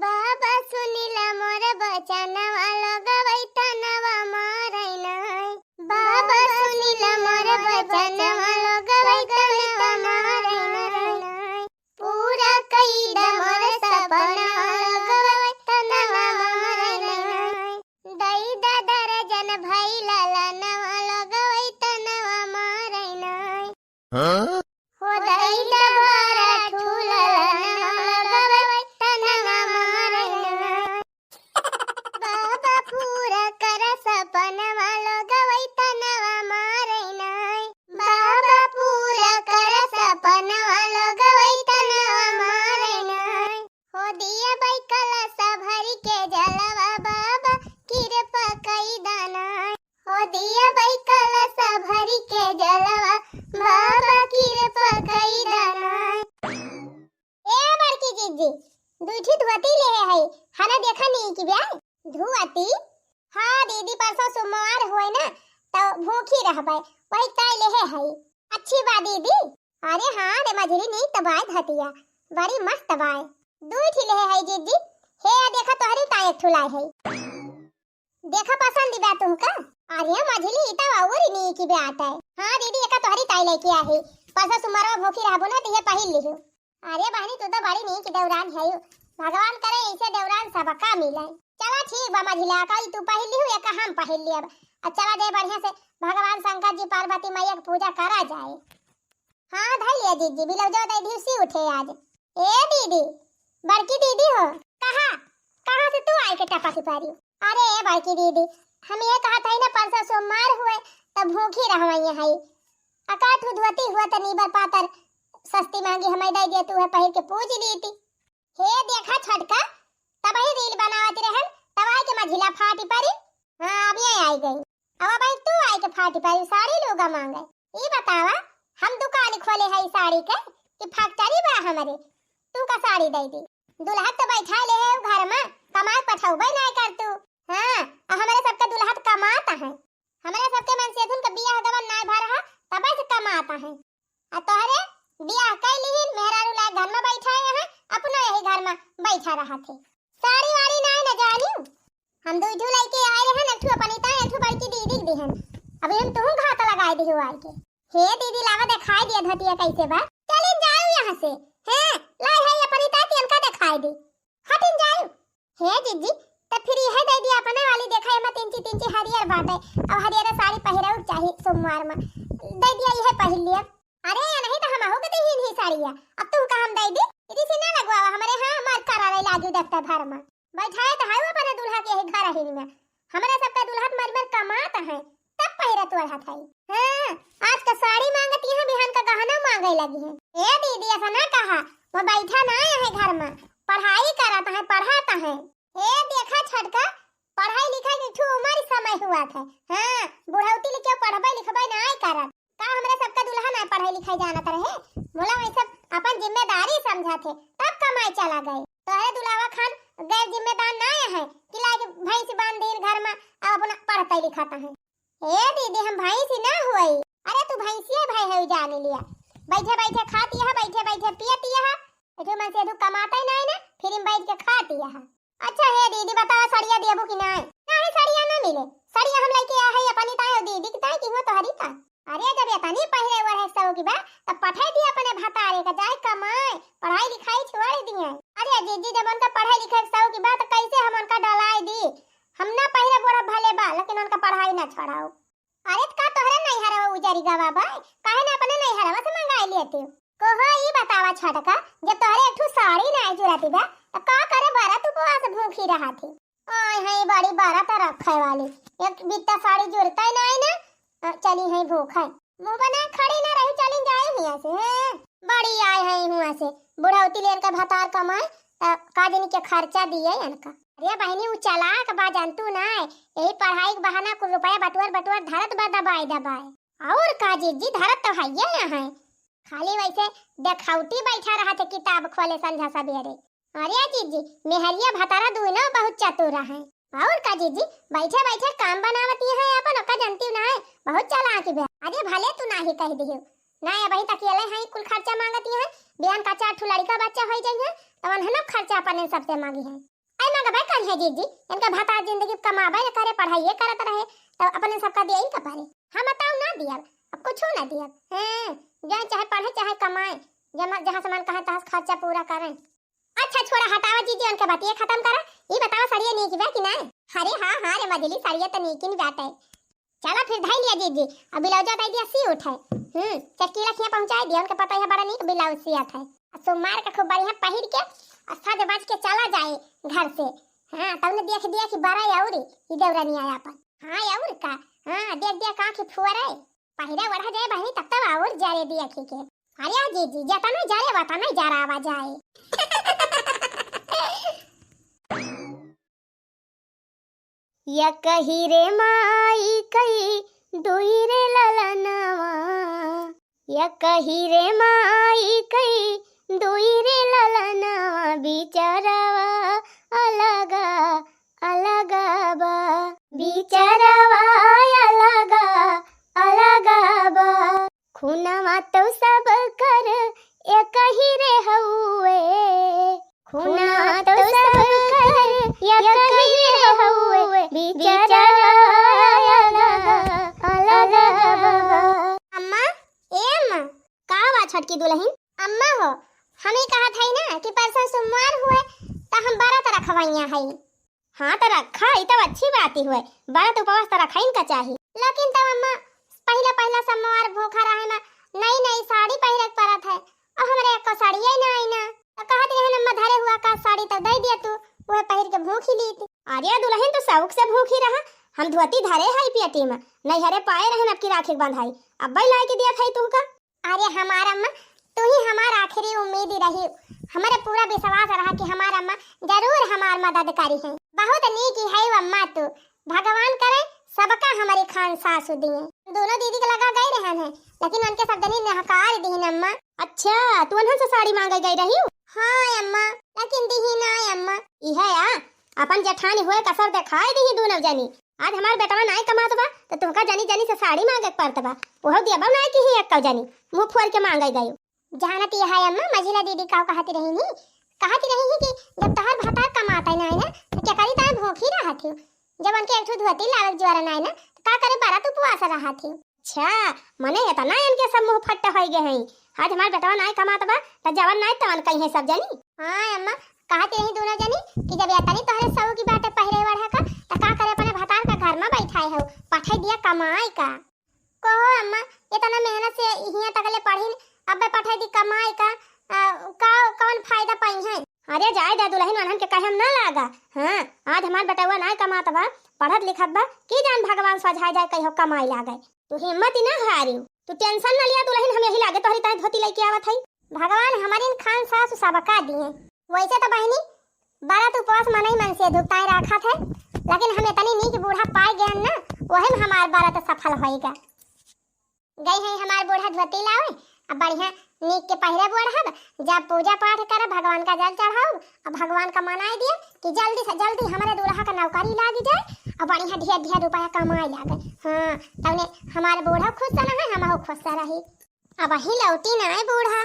बाबा सुनिला मोर बचनवा लगवै तनवा मारै नै। बाबा सुनिला मोर बचनवा लगवै तनवा मारै नै। पूरा कईदा मोर सपना लगवै तनवा मारै नै। दैदा दर्जन भइला लनवा लगवै तनवा मारै नै। हो दैदा बरा ठुला लनवा लगवै तनवा मारै नै। बाबा पूरा कर सपनवा लगवै तनवा मारै नै। बाबा पूरा कर सपनवा लगवै तनवा मारै नै। हो दिया बै कलश भरि के जलवा बाबा कृपा कईदा नै। हो दिया बै कलश भरि के जलवा बाबा कृपा कईदा नै। ए बड़की जीजी दूठी धुआती ले है हना देखा नहीं कि ब्याह धुआती। हाँ दीदी परसों सोमवार होय ना तो भूखी रहबै वही ताई ले है। अच्छी बा दीदी। अरे हाँ रे मझली नहीं तबाय धतिया बड़ी मस्त बाय दूठी ले है जीजी। हे देखा तोहरी ताई एक ठुलाई है देखा पसंद बा तुमका। अरे मझली इता और नहीं कि बे आता है। हाँ दीदी एका तोहरी ताई लेके आई परसों सोमवार भूखी रहबो ना तो ये पहिल लिहु। अरे बहनी तू तो बड़ी नहीं कि देवरान है भगवान करे ऐसे देवरान सबका मिले। चला ठीक बा मझिला का तू पहिल लिहु एक हम पहिल लियब। चला दे बढ़िया से भगवान शंकर जी पार्वती मैया की पूजा करा जाए। हाँ धई लिया जीजी बिलव जो दे दिवसी उठे आज। ए दीदी बड़की दीदी हो कहां से तू आई के टपा सिपारी। अरे बड़की दीदी हम ये कहा था ना परसों सोमवार हुए तब भूखी रहवई है अकाठ धुआती हुआ त नीबर पातर सस्ती महंगी हमें दे दिया तू है पहिर के पूज ली थी। हे देखा छटका तब ही रील बनावत रहन तब आई के मझिला फाटी परी। हां अब ये आई गई अब भाई तू आई के फाटी परी साड़ी लोगा मांगे। ई बतावा हम दुकान खोले है साड़ी के कि फैक्ट्री बा हमारे तू का साड़ी दे दी। दुल्हा तो बैठा ले है घर में कमाई पठाउबे नहीं कर तू। हां हमारे सबके दुल्हा कमाता है हमारे सबके मन से का बियाह गवन नहीं भर रहा तब से कमाता है। आ तोहरे बियाह कैली मेहरारू ला घर में बैठा है अपना यही घर में बैठा रहा थे साड़ी वाड़ी नहीं न जानी। हम दो ठू लेके आए रहे न ठू अपनी ताई ठू बड़की दीदी दिहन अभी हम तू घात लगाए दियो आई के। हे दीदी लावा दिखाई दिया धतिया कैसे बा चलिन जाओ यहां से। हैं लाई है अपनी ताई इनका दिखाई दी हटिन जाओ। हे जीजी त फिर यह दे दिया अपने वाली देखा में तीन हरियर बाटे अब हरियर साड़ी पहिरऊ चाहिए सोमवार में दे दिया यह पहिर लिया। अरे नहीं तो हम हो के ही साड़िया अब तू का हम दे दी इदी से ना लगवावा हमारे। हां मार करावे लागू देखता घर में बैठाए तो हाय अपने दूल्हा के ही घर ही में हमारा सबका दूल्हा मर कमाता है तब पहिरत रहा था। हां आज का साड़ी मांगती है बिहान का गहना मांगे लगी है। ए दीदी ऐसा ना कहा वो बैठा ना है घर में पढ़ाई कराता है पढ़ाता है। ए देखा छटका पढ़ाई लिखाई के ठू उम्र समय हुआ था। हां बुढ़ौती लिखे पढ़बे लिखबे नहीं करत का हमरे सबका दुल्हा ना पढ़ाई लिखाई जानत रहे बोला वही सब अपन जिम्मेदारी समझा थे तब कमाई चला गए। तो है दुल्हा खान गैर जिम्मेदार नहीं है कि लाके भैंस बांध दिन घर में अब अपना पढ़ता लिखाता है। ए दीदी हम भैंस ना हुई। अरे तू भैंसिए भाई है जाने लिया बैठे बैठे खाती है बैठे बैठे पीती है जो मन से तू कमाता ही नहीं ना फिर बैठ के खाती है। अच्छा है दीदी बताओ सड़िया देबो कि नहीं नहीं सड़िया ना मिले सड़िया हम लेके आ है अपनी ताई दीदी की ताई की हो तो हरी ता। अरे जब ये तनी पहले हुआ है सब की बा तब पठाई दिया अपने भतारे का जाए कमाए पढ़ाई लिखाई छोड़ दिए। अरे जीजी जब उनका पढ़ाई लिखाई सब की बात कैसे हम उनका डलाई दी हम ना पहले बड़ा भले बा लेकिन उनका पढ़ाई ना छोड़ाओ। अरे का तोहरे नहीं हरवा उजारी गवा बा काहे ना अपने नहीं हरवा से मंगाई लेते कोहो ई बतावा छटका जब तोहरे एक ठू साड़ी नहीं जुराती बा तो का करे बारा तू उपवास भूखी रहा थी। ओए है बड़ी बारा तो रखे वाली एक बित्ता साड़ी जुरता ही नहीं ना चली है भूख है मुंह बना खड़ी ना रही चली जाए हिया से बड़ी आए है हुआ से बुढ़ौती लेन का भतार कमाए त का दिन के खर्चा दिए इनका। अरे बहनी उ चालाक बा जानतू ना यही पढ़ाई के बहाना कुछ रुपया बटुआर धरत बा दबाए और का जीजी धरत तो है यहाँ खाली वैसे देखाउटी बैठा रहा थे किताब खोले संझा सवेरे। अरे जीजी मेहरिया भतारा दुनो बहुत चतुर है और का जीजी बैठे बैठे काम बनावती है अपन का जानती ना है बहुत चालाक बे। अरे भले तू ना ही कह दियो ना वही तक अकेले है कुल खर्चा मांगती है बिहान का 4 ठू लड़का बच्चा हो जाइए तवन हन खर्चा अपने सबसे मांगी है। आई मांगा भाई कौन है जीजी, इनका भाता जिंदगी कमाबे करे पढ़ाई करत रहे तो अपने सबका दिया ही कपारे। हम बताओ ना दिया, अब कुछ ना दिया हैं, जाए चाहे पढ़े चाहे कमाए, जहां से मन कहे तहां खर्चा पूरा करें। अच्छा छोड़ा हटावा जीजी, उनके बात ये खत्म करा, ये बताओ सड़िया नहीं की बे कि नहीं? अरे हां हां रे मजली सड़िया तो नहीं की बात है। चला फिर धाई लिया जीजी, अब ब्लाउज आई दिया सी उठाए, चक्की रखिया पहुंचाई दिया, उनके पता है बड़ा नहीं ब्लाउज सियात है। सोमवार का खूब बढ़िया पहिर के सज बज के चला जाए घर से। हां तब ने देख दिया कि बड़ा याउरी ई देवरा नहीं आया अपन। हां याउर का हां देख दिया का कि फुआरे पहिरा बढ़ा जाए बहनी तब तक और जारे दिया के अरे जीजी जाता नहीं जा रे बता नहीं जा रहा आवाज आए। या कही रे माई कही दुई रे ललनवा, या कही रे माई कही दुई रे ललनवा, बिचारावा अलगा अलगा बा, बिचारावा अलगा अलगा बा, खुनवा तो सब कर एक ही रे हउए, खुनवा तो सब कर एक ही रे हउए, बिचारावा अलगा अलगा बा। अम्मा ए अम्मा का बा छटकी दुल्हन? अम्मा हो हमें कहा था ना कि परसों सोमवार हुए तो हम 12 तरह खवाइयां है। हाँ तो रखा ही तो अच्छी बात ही हुए, 12 तो उपवास तो रखा इनका चाहिए। लेकिन तब अम्मा पहला सोमवार भूखा रहे ना, नई नई साड़ी पहन के परत है और हमरे एक साड़ी ही ना आई ना, तो कहत रहे अम्मा धरे हुआ का साड़ी तो दे दिया तू, वो पहिर के भूख ही ली थी। अरे दुल्हन तो शौक से भूखी रहा, हम धोती धरे है पियटी में नहीं हरे पाए रहन अब की राखी बंधाई अब भाई ला के दिया था तू का। अरे हमारा अम्मा तू ही हमारा आखिरी उम्मीद ही रही, हमारे पूरा विश्वास रहा कि हमारा अम्मा जरूर हमार मदद करी है। बहुत नीक है अम्मा तू, भगवान करे सबका हमारी खान सासु दिए। दोनों दीदी के लगा गए रहन है लेकिन उनके सब जनी नहकार दीन अम्मा। अच्छा तू उन्हन से साड़ी मांगे गई रही? हां अम्मा लेकिन दीही ना अम्मा। ई है आ अपन जेठानी होए कसर दिखाए दीही दोनों जनी। आज हमार बेटवा नाई कमात बा तो तुमका जनी जनी से साड़ी मांगे पड़त बा, ओहो दिया नाई की ही एक जनी मुंह फोड़ के मांगे गई। जानती है अम्मा मझिला दीदी का कहती रही कि जब तहर भाता कमाता ना है ना तो क्या करी ता भूखी रहा थी, जब उनके एक धोती लावक ज्वार ना है ना तो का करे 12 तो उपवास रहा थी। अच्छा मने है ना इनके सब मुंह फट्टा हो गए हैं, आज हमार बेटवा नाई कमात बा त जवन नाई तवन कहीं है सब जनी। हां अम्मा कहती रही दोनों जनी कि जब यातनी तोहरे सब की बात पहरे बढ़ा का त का करे अपने भतार का घर में बैठाए हो पाठे दिया कमाई का। कहो अम्मा इतना मेहनत से इहिया तकले पढ़ी अब पठाई दी कमाई का कौन फायदा पाई है? अरे जाए दे दुल्हन अनहन के कहे हम ना लागा। हां आज हमार बेटवा नाई कमात बा पढ़त लिखत बा की जान भगवान सजाए जाए कहियो कमाई लागे, तू हिम्मत ही ना हारी, तू टेंशन ना लिया दुल्हन, हम यही लागे तोहरी ताई धोती लेके आवत है। भगवान हमारी खान सास सबका दिए, वैसे तो बहनी 12 तो उपवास मन ही मन से धुपताए रखा थे लेकिन हम इतनी नीक बूढ़ा पाए गए ना वही में हमार 12 तो सफल होएगा। गई है हमार बूढ़ा धोती लावे अब बढ़िया नीक के पहरे बढ़ब, जब पूजा पाठ कर भगवान का जल चढ़ाओ और भगवान का मनाई दिए कि जल्दी से जल्दी हमारे दूल्हा का नौकरी लाग जाए और बढ़िया ढेर ढेर रुपया कमाई लागे। हां तबने हमारे बूढ़ा खुश ना है हम खुश रही। अब ही लौटी ना है बूढ़ा,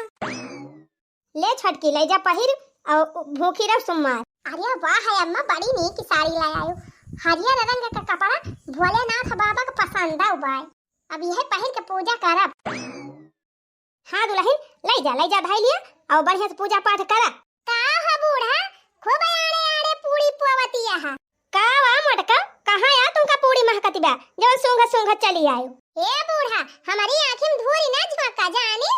ले छटकी ले जा पहिर और भूखी रह सोमवार। अरे वाह है अम्मा बड़ी नीक साड़ी लाई आयो, हरियर रंग का कपड़ा भोलेनाथ बाबा का पसंद आए, अब यह पहिर के पूजा करब। हाँ दुल्हन ले जा धाई लिया और बढ़िया से पूजा पाठ करा। का है बूढ़ा खूब आड़े आड़े पूरी पुआवतिया है का वा मटका कहां या तुमका पूरी महकती बा जब सूंघ चली आयो। ए बूढ़ा हमारी आंखें में धूरी ना झोंका जाने,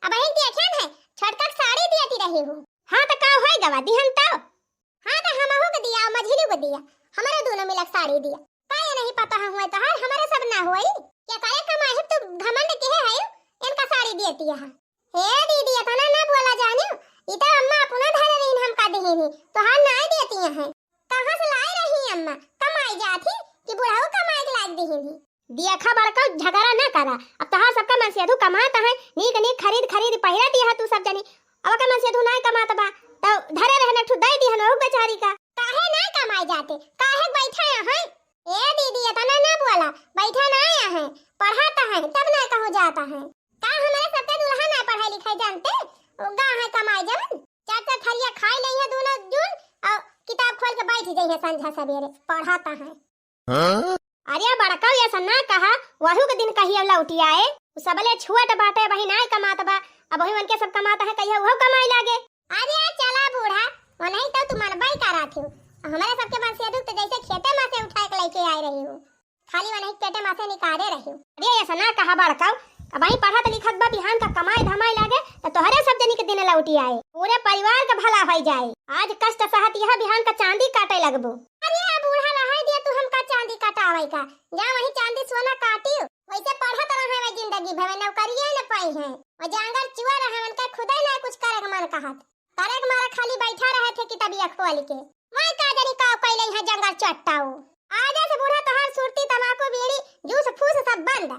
अब ही देखन है छटका साड़ी देती रही हूं। हां त का होई गवा दिहन त? हां त हम हो के दिया मझिली को दिया, हमारे दोनों मिलक साड़ी दिया, काहे नहीं पता हुआ तो हमारे सब ना होई क्या करे कमाई तो घमंड के है इनका साड़ी देती है। हे दीदी इतना ना बोला जाने, इता अम्मा अपना धरे नहीं हम का देही नहीं तो हां ना देती है, कहां से लाई रही अम्मा कमाई जाती कि बुढ़ाऊ कमाई के लायक देही नहीं। देखा बड़का झगड़ा ना करा, अब तहां सबका मन से अधू कमाता है नीक नीक खरीद पहिरा दिया तू सब जनी, अब का मन से अधू ना कमाता बा तो धरे रहने ठु दे दी है बेचारी का, काहे ना कमाई जाते काहे बैठा है। ए दीदी इतना ना बोला, बैठा ना आया है पढ़ाता है तब ना कहो जाता है, का हमारे सबके दुल्हा ना पढ़ाई लिखाई जानते गा है कमाई जवन चाचा थरिया खाई ले उठी जाइए संझा सवेरे पढ़ाता है। अरे बड़का ऐसा ना कहा, वही के दिन कही अवला उठी आए सबले छुआट बाटे वही ना कमात बा, अब वही उनके सब कमाता है कहिया वो कमाई लागे। अरे चला बूढ़ा वो नहीं तो तुम मनबाई करा थी हमारे सबके पास से दुख तो जैसे खेते में से उठा के लेके आए रही हूँ, खाली वो नहीं पेटे में से निकाले रही हूँ। अरे ऐसा ना कहा बड़का, अब वही पढ़त लिखत बा बिहान का कमाई धमाई लागे तो तोहरे सब जनी के दिन ला उठी आए, पूरे परिवार का भला हो जाए। आज कष्ट सहत यह बिहान का चांदी काटे लगबो। अरे बूढ़ा लहाई दिया तू हमका चांदी काटावे का, जा वही चांदी सोना काटियो वैसे पढ़त रहे है जिंदगी भर नौकरियां न पाई है और जंगल चुआ रहे उनका खुदा ना कुछ करे मन कहत करे मारा खाली बैठा रहे थे कि तबियत खोल के मैं का जनी का पहले है जंगल चट्टाओ आजा से बूढ़ा तोहर सुरती तमाकू बीड़ी जूस फूस सब बंद,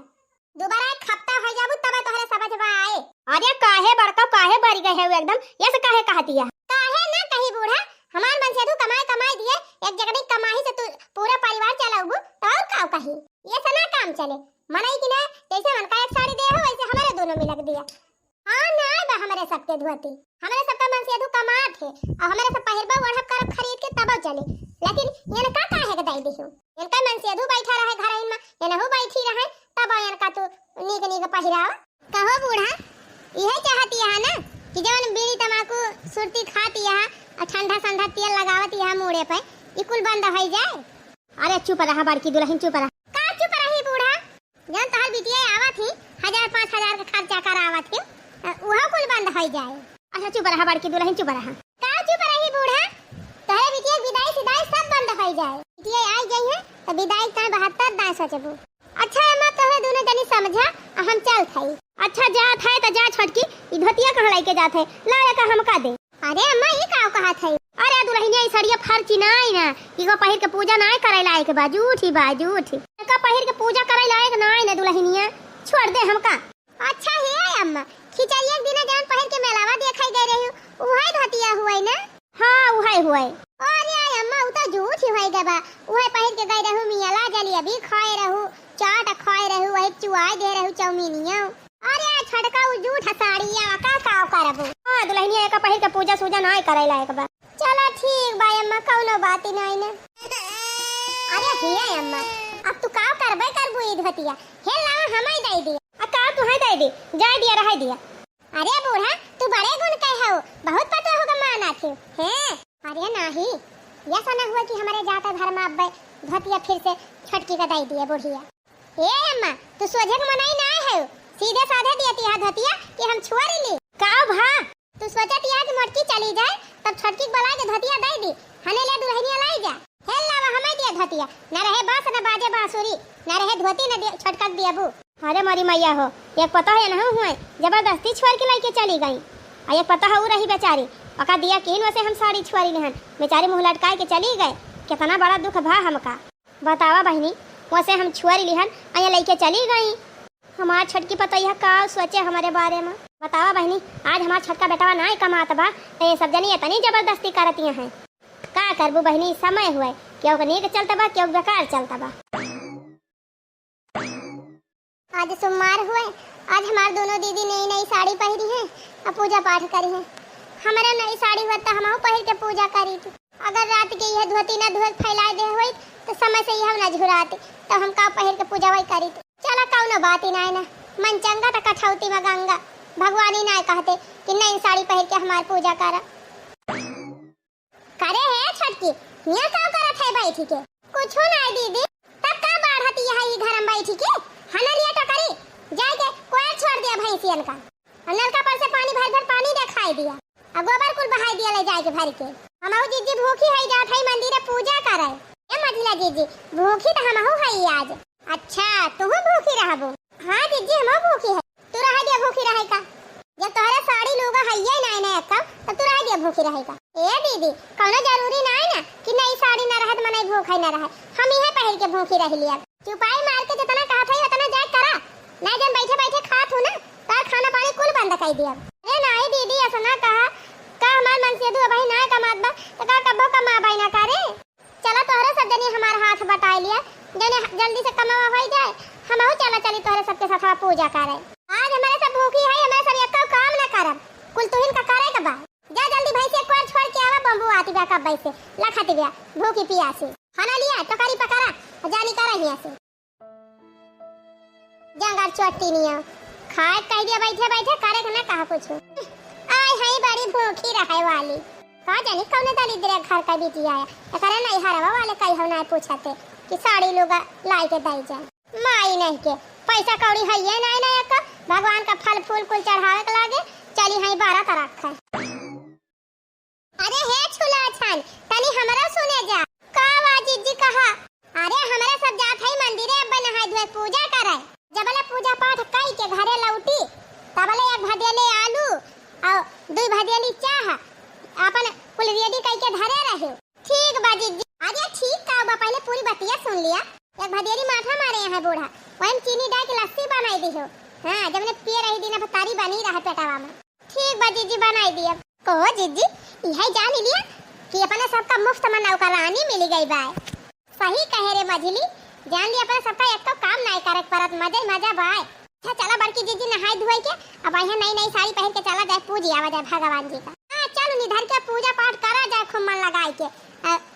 दोबारा एक हफ्ता हो जाबू तब तोहरे समझ में आए। अरे काहे बड़का काहे बरी गए है एकदम ये से काहे कहतिया काहे ना कही बूढ़ा हमार मन से तू कमाई कमाई दिए एक जगह कमाई से तू पूरा परिवार चलाऊबू तो और का कही ये सना काम चले मनाई कि ना जैसे मन का एक साड़ी दे हो वैसे हमारे दोनों में लग दिया। हां ना बा हमारे सबके धोती हमारे सबका मन से तू कमात है और हमारे सब पहिरबा ओढ़ब करब खरीद के तब चले, लेकिन ये का काहे के दाई दिहु इनका मन से तू बैठा रहे घर में ये ना हो बैठी रहे तब इनका तू नीक नीक पहिराओ। कहो बूढ़ा यही चाहती है ना कि जवन बीड़ी तमाकू सुरती खाती है और ठंडा ठंडा तेल लगावत है मुड़े पे ये कुल बंद हो जाए। अरे चुप रहा बड़की दुल्हन चुप रहा। का चुप रही बूढ़ा जन तोहर बिटिया आवत ही 1000-5000 का खर्चा करावत ही वह कुल बंद हो जाए। अच्छा चुप रहा बड़की दुल्हन चुप रहा। का चुप रही बूढ़ा तोहरे बिटिया विदाई सिदाई सब बंद हो जाए, बिटिया आ गई है तो विदाई का 72 दास सोचबू। अच्छा अम्मा तोहे दोनों जनी समझा हम चल थई। अच्छा जात है तो जा छटकी ई धोतिया कहां लेके जात है लाया का हमका दे। अरे अम्मा ये का कहा थई अरे दुल्हनिया ई सड़िया फर्ची नाई ना इको पहिर के पूजा नाई करे लायक बा झूठी का पहिर के पूजा करे लायक नाई ना दुल्हनिया छोड़ दे हमका। अच्छा है अम्मा खिचड़ी एक दिन जान पहिर के मेलावा देखाई गई रही उहे धोतिया हुई ना। हां उहे हुए। अरे अम्मा उ तो झूठ ही होई गबा उहे पहिर के गई रहू मियाला जलिया भी खाए रहू चाट खाए रहू वही चुआई दे रहू चौमिनिया। अरे छटका उ झूठ साड़िया का करबू। हां दुल्हनिया का पहिर के पूजा सूजा नाई करे लायक बा। चलो ठीक बा अम्मा कौनो बात ही नहीं ना। अरे हे अम्मा अब तू का करबे करबू ई धोतिया हे ला हमें दे दे आ का तू है दे दे जाय दिया रह दिया। अरे बूढ़ा तू बड़े गुण कह हो बहुत पता होगा माना थे हैं। अरे नहीं ये सुना हुआ कि हमारे जाता घर में अब धोतिया फिर से छटकी का दे दिया बुढ़िया। ए अम्मा तू सोझे के मनाई ना है सीधे साधे दियती है धोतिया कि हम छुआरी ली का भा तू सोचती है कि मोटकी चली जाए तब छटकी बला के धोतिया दे दी हने ले दुल्हनिया लाई जा हेल लावा हमें दिया धोतिया न रहे बांस न बाजे बांसुरी न रहे धोती न छटका दिया बू। अरे मरी मैया हो एक पता है ना हुए जबरदस्ती छोड़ के लेके चली गई और एक पता है रही बेचारी पका दिया किन वैसे हम सारी छुआरी नहन बेचारी मुंह लटकाए के चली गए कितना बड़ा दुख भा हमका बतावा बहनी वैसे हम छुआरी लिहन अया लेके चली गई हमार छटकी पता यह का सोचे हमारे बारे में बतावा बहनी आज हमार छटका बेटावा ना कमात बा तो ये सब जनी इतनी जबरदस्ती करती हैं का करबू बहनी समय हुए क्यों नीक चलता बा क्यों बेकार चलता बा। आज सोमवार हुए आज हमार दोनों दीदी नई नई साड़ी पहनी है और पूजा पाठ करी है। हमारा नई साड़ी हुआ तो हम पहन के पूजा करी थी अगर रात के यह धोती ना धोए फैला दे हुई तो समय से हम न झुराते तो हम का पहन के पूजा वही करी थी। चला कौनो बात ही ना मन चंगा तो कठौती में गंगा भगवान ही ना कहते कि नई साड़ी पहन के हमार पूजा करा करे है छटकी यहाँ का करत है बैठी के कुछ ना दीदी तब का बाढ़ती है ये घर में बैठी के हना लिया तो करी जाए के कोई छोड़ दिया भैंसियन का नलका पर से पानी भर पानी दिखाई दिया और गोबर कुल बहाई दिया ले जाए के भर के हमहु जीजी भूखी है जात है मंदिर में पूजा करे ए मझला जीजी भूखी तो हमहु है आज। अच्छा तू भूखी रहबो। हां जीजी हमहु भूखी है तू रह दिया भूखी रहे का जब तोहरा साड़ी लोगा है ये ना ना का तो तू रह दिया भूखी रहे का। ए दीदी कोनो जरूरी ना है ना कि नई साड़ी ना रहत मने भूख है ना रहे हम इहे पहन के भूखी रह लिया चुपाई मार के जितना कहत है उतना जाए करा ना जब बैठे बैठे खात हो ना तार खाना पानी कुल बंद कर दिया। अरे नहीं दीदी ऐसा ना कहा का हमार मन से दू भाई ना कमात बा तो का कबो कमा भाई ना करे चला तोहरे सब जनी हमार हाथ बटाई लिया जने जल्दी से कमावा हो जाए हमहु चला चली तोहरे सबके साथ पूजा करे। आज हमारे सब भूखी है हमारे सब एक काम ना करब कुल तुहिन का करे के बा जा जल्दी भैंस एक छोड़ के आवा बम्बू आती बा कब से लखती बा भूखी पियासी खाना लिया टोकरी पकारा जानी करा हिया से जंगार चोटी निया खाए कह दिया बैठे बैठे करे ना कहा कुछ आय हाय बड़ी भूखी रहे वाली का जानी कौन दाली तेरे घर का बेटी आया करे नहीं हरवा वाले कई हो ना पूछते कि साड़ी लोग लाई के दई जाए माई नहीं के पैसा कौड़ी है ये नहीं नहीं का भगवान का फल फूल कुल चढ़ावे के लागे चली है 12 तरह है। अरे हे छुला छान तनी हमरा सुने जा का वाजी जी कहा अरे हमरा सब जात है मंदिरे अब नहाय धोए पूजा करे जबले पूजा पाठ कई के घरे लौटी तबले एक भदेली आलू और दो भदेली चाह अपन कुल रेडी कई के धरे रहे ठीक बाजी जी अरे ठीक का बा पहले पूरी बतिया सुन लिया एक भदेली माथा मारे यहाँ बूढ़ा वहीं चीनी डाल के लस्सी बनाई दी हो हां जब ने पिए रही दिन तारी बनी रहा पेटावा में ठीक बाजी जी बनाई दी कहो जीजी यही जान लिया कि अपने सबका मुफ्त में नौकरानी मिल गई बा सही कहे रे मझली जान लिया अपने सबका एक तो काम नहीं करे परत मजे मजा बाय अच्छा चला बड़की जीजी नहाई धोई के अब यहाँ नई नई साड़ी पहन के चला जाए पूजी आवा जाए भगवान जी का हां चलो निधर के पूजा पाठ करा जाए खूब मन लगाई के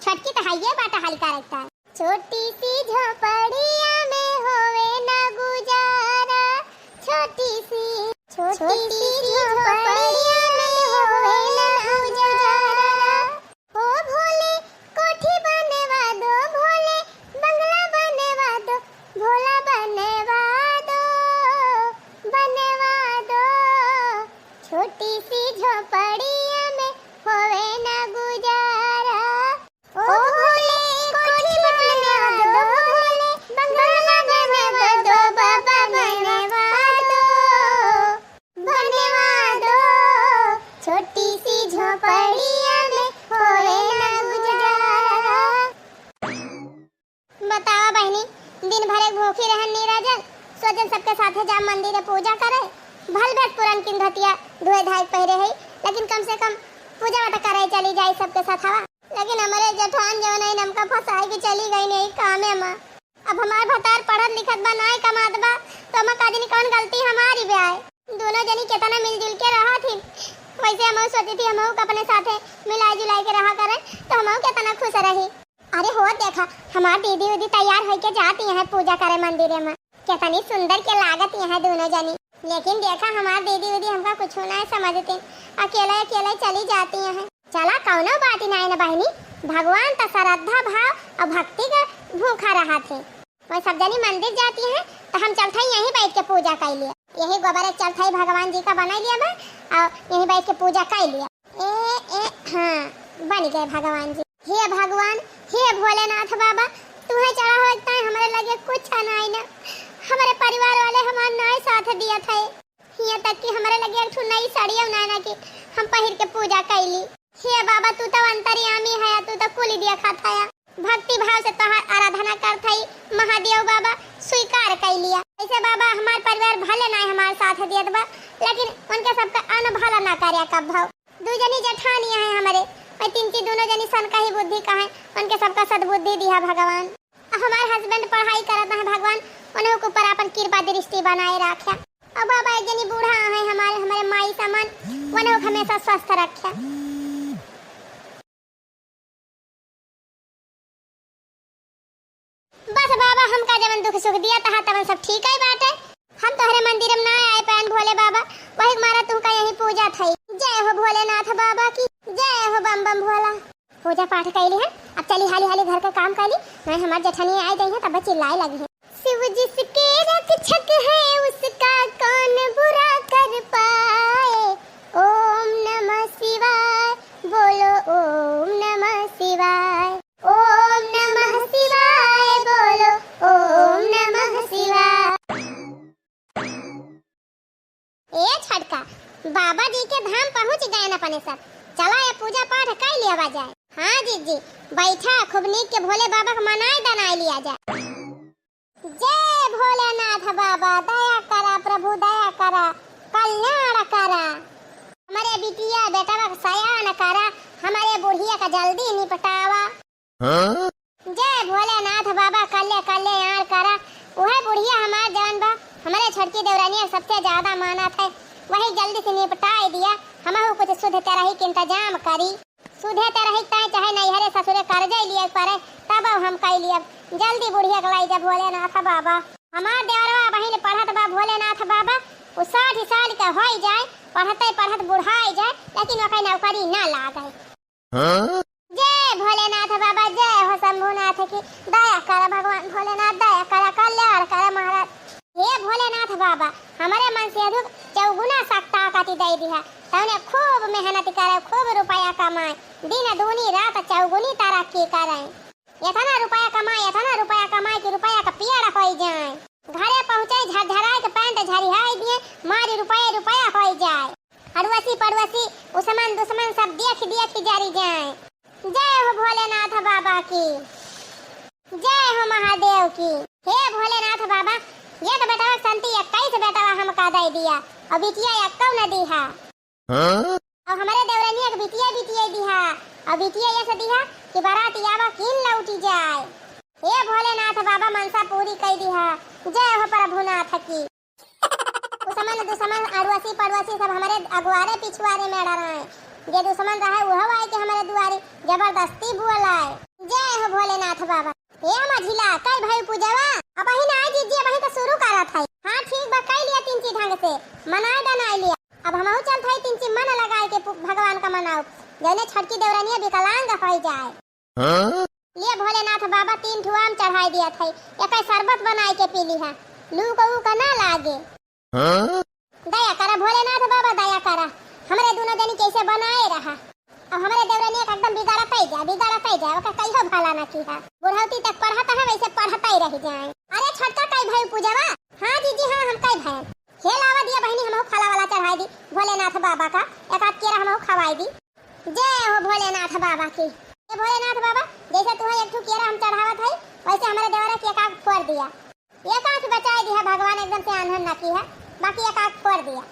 छटकी तो है ये बात हल्का रखता है छोटी सी झोपड़िया में होवे ना गुजारा छोटी सी झोपड़िया में होवे ना गुजारा ओ भोले कोठी बनवा दो भोले बंगला बनवा दो भोला बनवा दो छोटी सी झोपड़िया में होवे ना गुजारा ओ भोले कोठी बनवा दो भोले बंगला बनवा दो बाबा बनवा दो छोटी सी झोपड़िया में होवे ना गुजारा। बताओ बहनी दिन भर एक भूखी रहन नीराजन सोचन सबके साथे जा मंदिर पूजा करे भल भेट पुरान किन धतिया धोए धाई पहरे है लेकिन कम से कम पूजा वाटा करे चली जाए सबके साथ हवा लेकिन हमारे जठान जो नहीं नमका फसाई के चली गई नहीं कामे में अब हमार भतार पढ़त लिखत बा नहीं कमात बा तो हम काजनी कौन गलती हमारी बे आए दोनों जनी कितना मिलजुल के रहा थी वैसे हम सोची थी हम अपने साथे मिलाई जुलाई के रहा करें तो हम कितना खुश रही अरे हो देखा हमार दीदी उदी तैयार होके जाती है पूजा करे मंदिर में कितनी सुंदर के लागत है दोनों जनी लेकिन देखा हमार दीदी उदी हमका कुछ ना समझते अकेले अकेले चली जाती हैं चला कौनो बात नहीं ना बहनी भगवान तो श्रद्धा भाव और भक्ति का भूखा रहा थे वह सब जनी मंदिर जाती हैं तो हम चलते यहीं बैठ के पूजा कर लिया यही गोबर एक चलते भगवान जी का बना लिया बा और यहीं बैठ के पूजा कर लिया हाँ बन गए भगवान जी हे भगवान हे भोलेनाथ बाबा तुम्हें चढ़ा होता है हमारे लगे कुछ नहीं ना हमारे परिवार वाले हमारे नए साथ दिया थे यहाँ तक कि हमारे लगे एक नई साड़ी ना कि हम पहिर के पूजा कैली हे बाबा तू तो अंतर्यामी है तू तो कुल दिया खाता है भक्ति भाव से तोहार आराधना करता ही महादेव बाबा स्वीकार कर लिया ऐसे बाबा हमारे परिवार भले ना हमारे साथ दिया बा लेकिन उनके सबका अन भला ना कार्य का भाव दो जनी जठानियां हैं हमारे और तीन दोनों जनी सन का ही बुद्धि का है उनके सबका सद्बुद्धि दिया भगवान हमारे हस्बैंड पढ़ाई करता है भगवान उन्हें ऊपर अपन कृपा दृष्टि बनाए रखा अब बाबा एक जनी बूढ़ा है हमारे माई समान उन्हें हमेशा स्वस्थ रखा बस बाबा हमका जवन दुख सुख दिया तहा तवन सब ठीक है बात है हम तोहरे मंदिर में ना आए पैन भोले बाबा वही मारा तुमका यही पूजा थई जय हो भोलेनाथ बाबा की जय हो बम बम भोला पूजा पाठ कैली है अब चली हाली हाली घर का काम कैली मैं हमार जठनी आई गई है तब चिल्लाए लगी है शिव जिसके रक्षक है उसका कौन बुरा कर पाए ओम नमः शिवाय बोलो ओम नमः शिवाय ओम नमः शिवाय बोलो ओम नमः शिवाय ए छटका बाबा जी के धाम पहुंच गए न अपने सब चला ये पूजा पाठ कर लिया जाए हाँ जी बैठा खूब नीक के भोले बाबा का मनाई दनाई लिया जाए जय भोलेनाथ बाबा दया करा प्रभु दया करा कल्याण करा हमारे बिटिया बेटा का सयान करा हमारे बुढ़िया का जल्दी निपटावा जय भोलेनाथ बाबा कल्याण करा वह बुढ़िया हमारे जवान बा हमारे छटकी देवरानी सबसे ज्यादा माना था वही जल्दी से निपटाए दिया हम कुछ शुद्ध तरह के इंतजाम करी सुधे ते रही ताई चाहे नैहरे ससुरे कर्जे लिए परे तब हम कई लिए जल्दी बुढ़िया के लाई जब भोलेनाथ बाबा हमार देवरवा बहिन पढ़त बा भोलेनाथ बाबा वो 60 साल का हो जाए पढ़ते पढ़त बुढ़ाई जाए लेकिन ओकर नौकरी ना लागे। जय भोलेनाथ बाबा जय हो शंभुनाथ की दया कर भगवान भोलेनाथ दया कर कल्याण कर महाराज। हे भोलेनाथ बाबा हमारे मन से अधिक चौगुना सकता काटी दे दिया तने खूब मेहनत करे खूब रुपया कमाए दिन दूनी रात चौगुनी तरक्की करे इतना रुपया कमाए कि रुपया का पेड़ हो जाए घरे पहुंचे झरझराए के पैंट झरिहाई दिए मारी रुपया हो जाए अड़वसी पड़वसी उस्मान दुश्मन सब देख जारी जाए। जय हो भोलेनाथ बाबा की जय हो महादेव की। हे भोलेनाथ बाबा ये तो बेटा संती 21 बेटा हमका दे दिया और बिटिया 21 न दिया और हमारे देवरानिया के बिटिया दिया और बिटिया ये से दिया कि बारात आवा किन लौटी जाए। हे भोलेनाथ बाबा मनसा पूरी कर दिया। जय हो प्रभुनाथ की। दुश्मन दुश्मन अड़वसी पड़वसी सब हमारे अगुआरे पिछुआरे में डर रहे जे दुश्मन रहे वो आए के हमारे दुआरे जबरदस्ती बुलाए। जय हो भोलेनाथ बाबा। हे मझिला कई भाई पूजवा अब ही ना जीजिए वही तो शुरू करत है। हां ठीक बा कई लिया 3 चीज ढंग से मनाए दनाई लिया अब हमहु चल थाई 3 चीज मन लगाए के भगवान का मनाओ जने छटकी देवरानिया विकलांग हो जाए। लिए भोलेनाथ बाबा 3 ठुआम चढ़ाई दिया था एक शरबत बनाए के पी ली है लू को का ना लागे। दया करा भोलेनाथ बाबा दया करा हमरे दोनों जनी कैसे बनाए रहा अब हमारे देवरानी एकदम बिगाड़त ही जाए ओका कहियो भला ना की है बुढ़ौती तक पढ़ता है वैसे पढ़ता ही रह जाए। अरे छोटका कई भाई पूजवा। हां जीजी हां हम कई भाई खेलावा दिया बहनी हमहु खाला वाला चढ़ाई दी भोलेनाथ बाबा का एक आध केरा हमहु खवाई दी। जय हो भोलेनाथ बाबा की। ये भोलेनाथ बाबा जैसे तू एक ठू केरा हम चढ़ावत है वैसे हमारे देवरा की एक आंख फोड़ दिया एक आंख बचाई दिया भगवान एकदम से आंधन ना की है बाकी एक आंख फोड़ दिया।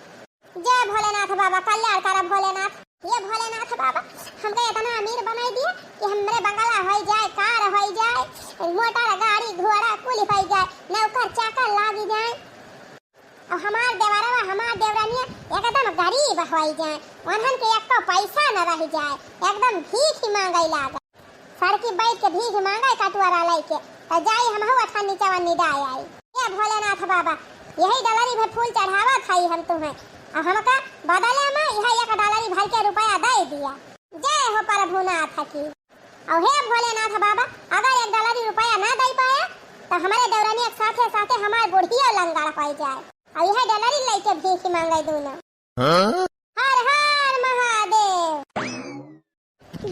जय भोलेनाथ बाबा कल्याण करा भोलेनाथ। ये भोलेनाथ बाबा हमके इतना अमीर बनाई दिया कि हमरे बंगला हो जाए कार हो जाए मोटर गाड़ी घोड़ा कुल हो जाए नौकर चाकर लाग जाए और हमार देवरवा हमार देवरानिया एकदम गरीब हो जाए उन्हन के एक पैसा न रह जाए एकदम भीख मांगे लाग सड़की बैठ के भीख मांगे कटुआरा लेके तो जाई हमहु अठानी चवन्नी दाई आई। ये भोलेनाथ बाबा यही डलरी भर फूल चढ़ावा थाई हम तुम्हें और हमका बदले में यह एक डलरी भर के रुपया दे दिया। जय हो प्रभुनाथ की। और हे भोलेनाथ बाबा अगर एक डलरी रुपया ना दे पाया तो हमारे देवरानी एक साथे साथे हमार बुढ़िया लंगड़ हो जाए और यह डलरी लेके भीख मांगे दोनों। हर हर महादेव।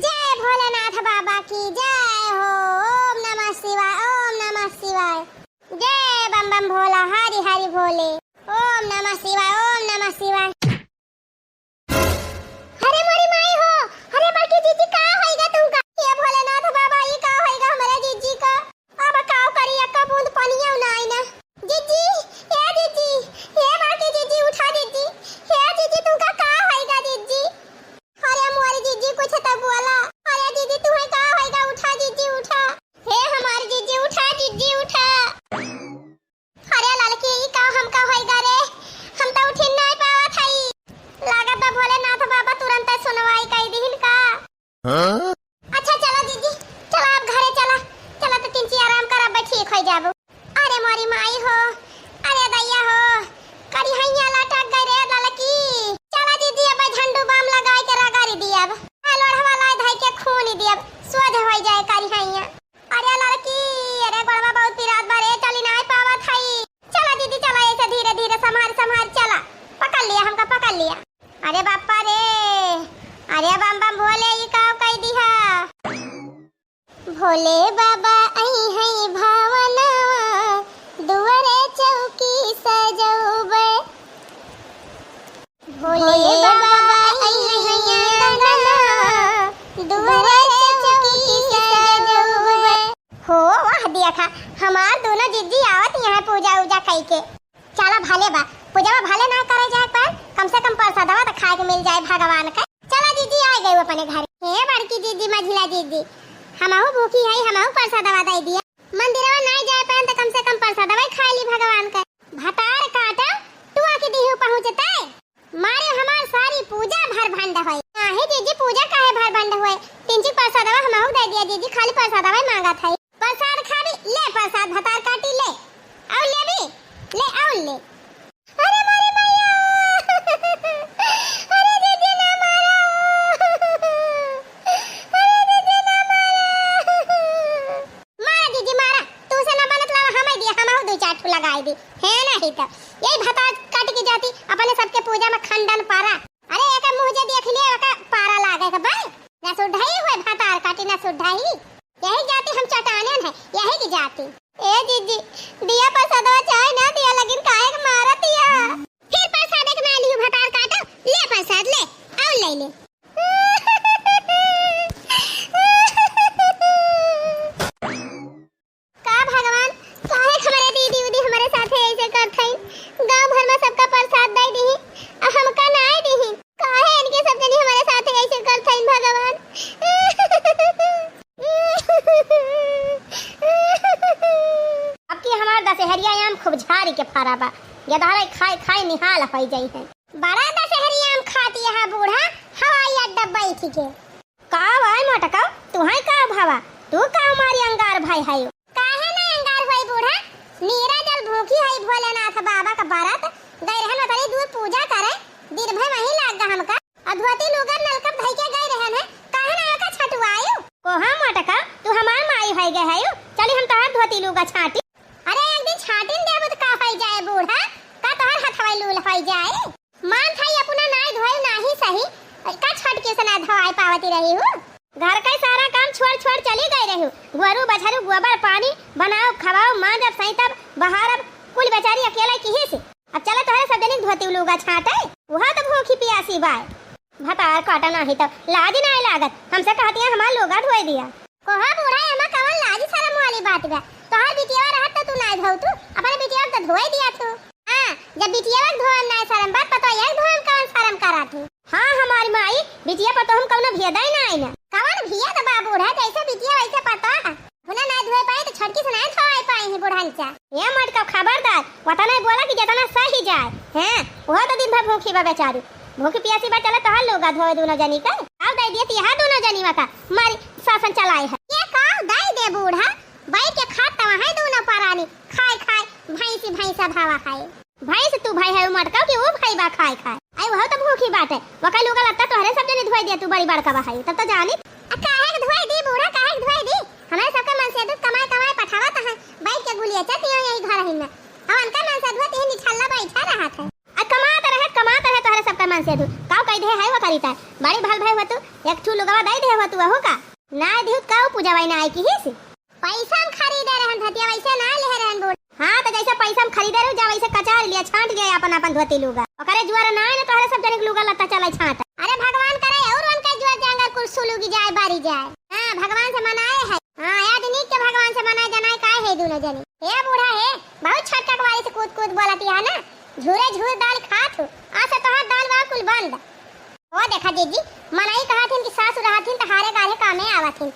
जय भोलेनाथ बाबा की जय हो। ओम नमः शिवाय जय बम बम भोला हरि हरि भोले। ओम नमः शिवाय अरे मोरी माई हो अरे बड़की जीजी का होएगा तुमका। ये भोलेनाथ बाबा ये का होएगा हमारे जीजी का अब काव करी एक बूंद पानिया ना आई ना जीजी ये बड़की जीजी उठा जीजी हे जीजी तुमका का होएगा जीजी। अरे मोरी जीजी कुछ तो बोला। अरे जीजी तुम्हें का होएगा उठा जीजी उठा हे हमारी जीजी उठा। अरे लड़की ई का हमका होएगा रे हम तो उठ नहीं पावत हई लागत भोलेनाथ बाबा तुरंत सुनवाई कई दिन का। अच्छा चलो दीदी चलो आप घरे चला तो 3 ची आराम कर अब ठीक हो जाबो। अरे मोरी माई हो अरे दैया हो करी हैया लटक गई रे लड़की। चला दीदी अब झंडू बाम लगाई के रगारी दियब लोढ़वा लाई धाई के खून दियब सोझ हो जाए करी हैया। अरे लड़की अरे गोड़वा बहुत पिरात बारे चली नहीं पावत हई। चला दीदी चला ऐसे धीरे धीरे संभाल चला पकड़ लिया हमका पकड़ लिया। अरे बापा रे अरे बम बम भोले ये का कह दिया। भोले बाबा आई है भावना दुआरे चौकी सजौबे। भोले बाबा आई है अंगना दुआरे चौकी सजौबे। हो वाह दिया था हमार दोनों जिद्दी आवत यहाँ पूजा उजा कई के। चला भाले बा पूजा भाले ना करे जाए पर कम से कम प्रसादवा तो खाए के मिल जाए भगवान का। चला दीदी आ गए अपने घर। हे बड़की दीदी मझिला दीदी हमहु भूखी है हमहु प्रसादवा दे दिया मंदिरवा नहीं जाए पाए तो कम से कम प्रसादवा खाई ली भगवान का। भतार काटा टुआ के दिहु पहुंचते मारे हमार सारी पूजा भर भंड होई। यही जीजी पूजा काहे भर बंद हुए तिनची प्रसादवा हमहु दे दिया जीजी खाली प्रसादवा मांगा था प्रसाद खाली ले प्रसाद भतार काटी ले आओ ले भी ले आओ ले अरे मारे भैया अरे जीजी ना मारो अरे जीजी ना मारो मारा जीजी मारा तू से ना बनत ला हमें दिया हमहु दो चार ठू लगाई दी है नहीं तो यही भतार काट के जाती अपने सबके पूजा में खंडन पारा अरे एक मुंह जे देख लिए ओका पारा लागे का भाई ना सुढ़ाई हुए भतार काटी ना सुढ़ाई यही जाती हम चटाने है यही की जाती ए जीजी दिया प्रसादवा चाहे ना दिया लेकिन काहे के मारा दिया फिर प्रसाद के ना लियो भतार काटो ले प्रसाद ले आओ ले ले का भगवान काहे हमारे दीदी उदी हमारे साथ ऐसे करथई गांव भर में सबका प्रसाद दे दी अब हमका ना दी काहे इनके सब जनी हमारे साथ ऐसे करथई भगवान अब की हमार दशहरिया आम खूब झाड़ी के फारा बा गदारे खाई खाई निहाल होई जाई है बड़ा दशहरी आम खाती है बूढ़ा हवाई अड्डा बैठ के का भाई मटका तू है का भावा तू का हमारी अंगार भाई है काहे ना अंगार होई बूढ़ा नीरा जल भूखी है भोलेनाथ बाबा का बारात गए रहन तरी दूर पूजा करे दिन भर वहीं लाग गा हमका अधवती लोग नलकप धई के गए रहन है काहे ना का छटवायो कोहा मटका तू हमार माई है गे है चली हम तहार धोती लूगा छाटी अरे एक दिन छाटिन देबो त का होई जाए बूढ़ा का तोहर हथवाई लूल होई जाए मान थाई अपना नाई धोए नाही सही का छट के से ना धोआई पावती रही हो घर का सारा काम छोड़ छोड़ चली गई रही गोरू बछरू गोबर पानी बनाओ खवाओ मांजब सैतब बहारब कुल बेचारी अकेला की से अब चला तोहरे सब दिन धोती लूगा छाटे वहां तो भूखी प्यासी बाय भतार काटा नहीं तो लाज नहीं लागत हमसे कहती है हमार लोगा धोए दिया कोहा बूढ़ा एमा कवन लाज शरम वाली बात बा तोहर बिटिया रहत त तू ना धोऊ तू अपने बिटिया के धोए दिया तू हां जब बिटिया के धोए ना शरम बात पता है धोए कवन शरम करा तू हां हमारी माई बिटिया पर तो हम कौनो भेदा ही ना आई ना कवन भिया त बा बूढ़ा जैसे बिटिया वैसे पता है हुना ना धोए पाए तो छटकी से ना धोए पाए है बूढ़ांचा ये मटका खबरदार वता नहीं बोला कि जितना सही जाए हैं वो तो दिन भर भूखी बा बेचारी भूखी प्यासी बा चला तोहर लोगा धोए दोनों जनी का आओ दे दिए तिहा दोनों जनी का मारी शासन चलाई है ये का दई दे बूढ़ा बैठ के खाता वहां दोनों परानी खाए खाए भैंसी भैंसा भावा खाए भाई से तू भाई है मटका कि वो भाई बा खाए खाए आई वो तो भूखी बात है वका लोगा लगता तोहरे सब जने धोए दिया तू बड़ी बड़का बा है तब तो जानी काहे के धोए दी बूढ़ा काहे के धोए दी हमारे सबके मन से दूध कमाए कमाए पठावत है बैठ के गुलिया चती यही घर ही में अब उनका मन से धोते ही निछल्ला बैठा रहा था कमाता रहे तोहरे सबका मन से दूध काऊ कह दे है वो करीता बड़ी भाल भाई हो तू एक ठू लोगवा दई दे हो तू हो का ना दिहुत काऊ पूजा वाई ना आई की हिस पैसा हम खरीदे रहन धतिया वैसे ना ले रहन बूढ़ हां तो जैसे पैसा हम खरीदे रहो जा वैसे कचार लिया छांट गए अपन अपन धोती लूगा ओकरे जुआर ना है तोहरे सब जने के लूगा लत्ता चलाई छांट अरे भगवान करे और उनका जुआर जांगा कुर्सुलूगी जाए बारी जाए हां भगवान से मनाए है हां आदमी के भगवान से मनाए जनाए काहे है दोनों जने ए बूढ़ा है बहुत छटका वाली से कूद कूद बोलती है ना झूरे झूर दाल खात हो आ से तोहर दाल वा कुल बंद ओ देखा जीजी मनाई कहथिन कि सास रहथिन त हारे गारे कामे आवथिन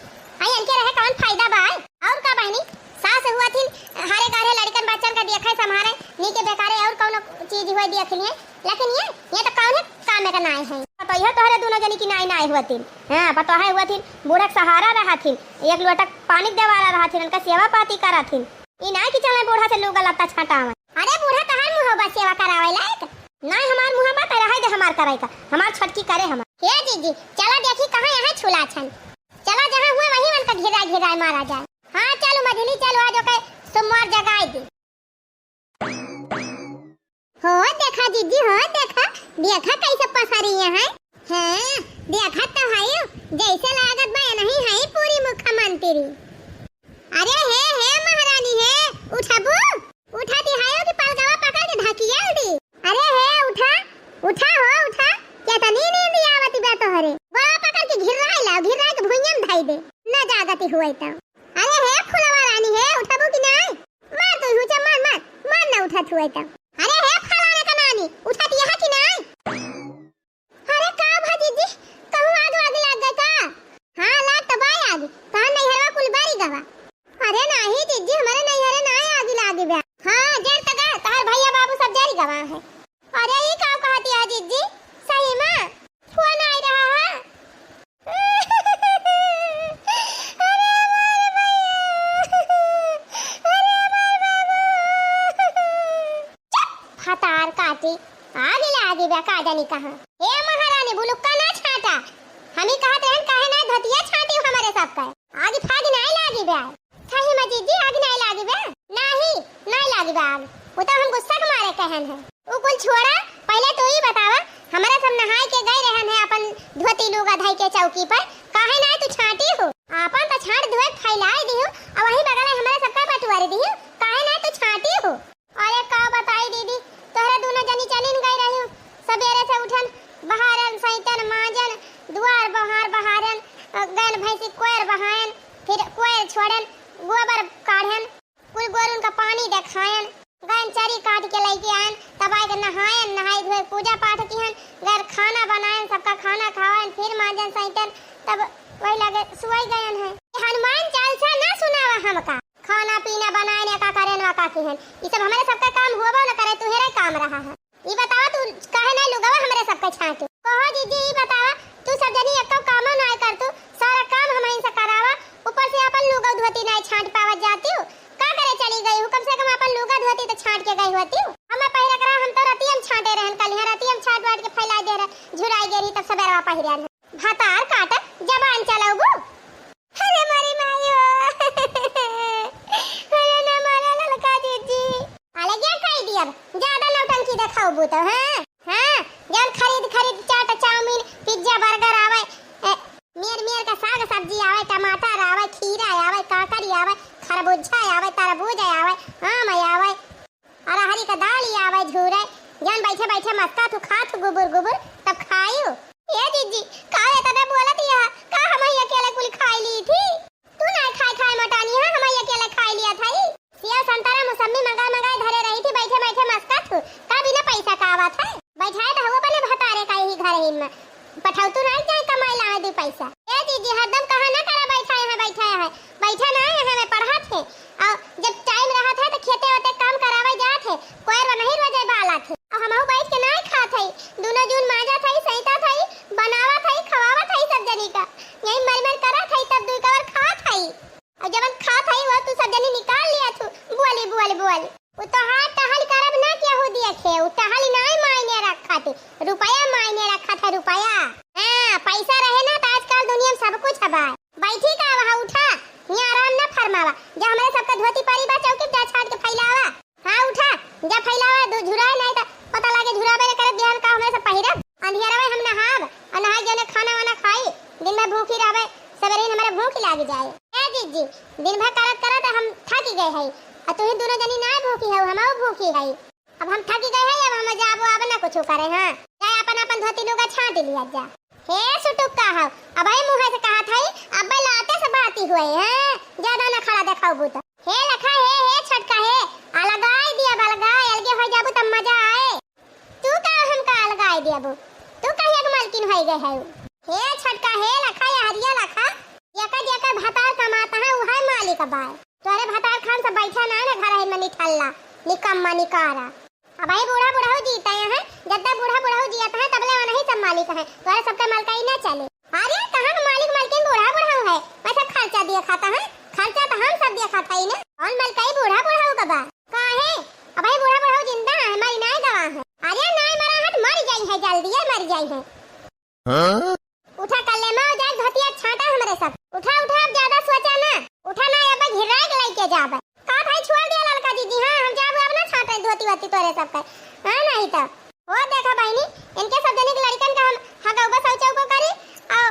आई इनके रहे कौन फायदा बा और का बहनी सास हुआथिन हारे गारे लड़कन बच्चन का देखै संभारे नी के बेकारे और कौन चीज होई देखनी है लेकिन ये तो कौन काम का नाय है तो यह तोहरे दोनों जनी की नाई नाई हुआथिन हां पतो है हुआथिन बूढ़ा सहारा रहथिन एक लोटा पानी देवाला रहथिन उनका सेवा पाती करथिन ई नाई की चले बूढ़ा से लोग लत्ता छाटावे अरे बूढ़ा तहार मुंह बा सेवा करावे लायक नहीं हमार मुंह बात रहे दे हमार कराई का हमार छटकी करे हम हे जीजी चला देखी कहां यहां छुला छन चला जहां हुए वहीं मन का घेरा घेरा मारा जाए हां चलो मधुली चलो आज के सोमवार जगाई दी हो देखा जीजी हो देखा कैसे पसारी है हां देखा तो है जैसे लागत बा नहीं है पूरी मुख्यमंत्री अरे हे महारानी है उठाबू उठाती है कि पलगवा पकड़ के ढकिया उड़ी अरे हे उठा हो उठा क्या तनी नींद आवती बा तोहरे बड़ा पकड़ के घिरा के भुइयम धाई दे न जागती हुई त अरे हे फुलवा रानी है उठाबू कि नहीं मार तो हुचा मार ना उठत हुई त अरे हे फलाने का नानी उठत यहां कि नहीं अरे का भाजी जी कहूं आग लग गई का हां लाग तो बाय आग कहां नहीं हरवा कुल बारी गवा अरे नहीं जीजी हमारे नहीं हरे ना आग लागी बा हां जेर तक तार भैया बाबू सब जारी गवा है अरे ये का कहती है जीजी सही में फोन आ रहा है गई बा का जानी कहां। हे महारानी बुलुक्का ना छाटा, हम ही कहत रहन काहे ना धतिया छाटी हमारे सब का। आग फाग नहीं लागी बा सही में जीजी, आग नहीं लागी बा नहीं लागी बा आग। वो तो हम गुस्सा के मारे कहन है। वो कुल छोड़ा, पहले तो ही बतावा हमारा सब नहाए के गए रहन है अपन धोती लुगा धाई के चौकी पर, काहे ना तू छाटी हो। अपन तो छाट धोए फैलाए दियो और वही बगल हमारे सबका बटवारी दियो, काहे ना तू छाटी हो। अरे का बताई दीदी, तोहरा दोनों जनी चलिन गई रही हूं, सवेरे से उठन बहारन सैतन माजन दुआर बहार बहारन गन भैंसी कोयर बहायन, फिर कोयर छोड़न गोबर काढ़न, कुल गोरुन का पानी देखायन, गन चरी काट के लेके आयन, तब आए के नहायन, नहाई धोए पूजा पाठ किहन, घर खाना बनायन, सबका खाना खावन, फिर माजन सैतन, तब वही लगे सुई गयन है। हनुमान चालीसा ना सुनावा हमका, खाना पीना बनाने का करेन वा का किहन, ई सब हमारे सबका काम होबो न करे, तुहेरे काम रहा है। ई बतावा तू काहे ना लुगावा हमारे सबका छाटे। कहो दीदी ई बतावा तू सब जनी एको काम ना कर, तू सारा काम हमइन से करावा, ऊपर से अपन लुगा धोती नहीं छाट पावत जाती हो। का करे चली गई हूं, कम से कम अपन लुगा धोती तो छाट के गई होती हूं। हम पहिरा करा, हम तो रतियम छाटे रहन, कल यहां रतियम छाट वाट के फैला दे रहे, झुराई गेरी तब सबेरवा पहिरन भातार काटा जबान चलाऊगो। अरे मारी मायो अरे ना मारा ललका दीदी आले क्या खाई दिया, ज्यादा नौटंकी दिखाओ बू तो। हां जब खरीद चाट चाउमीन पिज्जा बर्गर आवे, मेर का साग सब्जी आवे, टमाटर आवे, खीरा आवे, काकड़ी आवे, खरबूजा आवे, तरबूज आवे, आम आवे, अरहरी का दाल आवे, झूरे जन बैठे बैठे मस्का तू खात गुबुर गुबुर तब खाइयो। ए दीदी काहे तने बोलत या का हम ही अकेले कुल खाई ली थी, तू ना खाई मटानी है, हम ही अकेले खाई लिया था। सिया संतरा मौसमी मंगाए धरे रही थी, बैठे बैठे मस्का तू का बिना पैसा का आवा था, बैठाए तो हुआ पहले भतारे का ही घर ही में पठाऊ तू नहीं जाए कमाई ला दे पैसा। ए दीदी हरदम कहां ना करा बैठा है बैठा ना है मैं पढ़ा थे, और जब टाइम रहा था तो खेते होते काम करावे जात है, कोयर नहीं रोजे बाला थे, और हमहु बैठ के नहीं खात है, दोनों जून माजा था सहिता था बनावा था खवावा था सब जनी का, यही मरमर करा था तब दुई कवर खा था, और जब खा था वो तू सब जनी निकाल लिया तू बुआली वो तो हाथ टहल करब ना क्या हो दिया खे, वो टहल नहीं मायने रखा थे, रुपया मायने रखा था रुपया। हां पैसा रहे ना तो आजकल दुनिया में सब कुछ है। बैठी का वहां उठा, यहां आराम ना फरमावा, जा हमारे सबका धोती पारी बा चौकी जा छाट के फैलावा। हां उठा जा फैलावा, दो झुराए नहीं तो पता लागे झुराबे करे बिहान का हमारे सब पहिरब, अंधियारा में हम नहाब, और नहाए जने खाना वाना खाई, दिन में भूखी रहबे, सवेरे हमारे भूख लाग जाए। ए दीदी दिन भर करत हम थक गए है, और तू ही दोनों जनी ना भूखी है, हम भूखी है, अब हम थक गए है, अब हम जाबो अब ना कुछ करे। हां जाए अपन धोती लुगा छाट लिया जा। हे सुटुक्का हो अब आई मुंह से कहा था, अब लाते से बाती हुए हैं, ज्यादा ना खड़ा दिखाओ बूता। हे लखा हे छटका हे अलगाई दिया बलगाई, अलगे हो जाबू तब मजा आए। तू का हम का अलगाई दिया बू, तू कहिया के मालकिन होई गए है। हे छटका हे लखा या हरिया लखा, जका भतार कमाता है वो है मालिक बाय, तोरे भतार खान से बैठा ना घर है मनी ठल्ला निकम्मा निकारा। अब भाई बूढ़ा हो जीता है, जब तक बूढ़ा हो जियाता है तबले वो नहीं सब मालिक है, तोरे सबका मालकाई ना चले। अरे कहां का मालिक मालकिन बूढ़ा है, पैसा खर्चा दिया खाता है, खर्चा तो हम सब दिया खाता ही ना, कौन मालकाई बूढ़ा का बा काहे। अब भाई बूढ़ा जिंदा है, हमारी नाय गवा है, अरे नाय मरा है मर जाई है, जल्दी मर जाई है। हां उठा कर ले मां जाए धोतिया छाटा हमरे सब, उठा अब ज्यादा सोचा ना, उठा ना अब घिरा के लेके जाबे का भाई छोड़ दिया ललका दीदी। हां हम जाबो अब ना छाटे धोती वाती तोरे सब का। हां नहीं तो वो देखा बहनी इनके सब जने के लड़कन का हम हगौबा शौचौको करी, और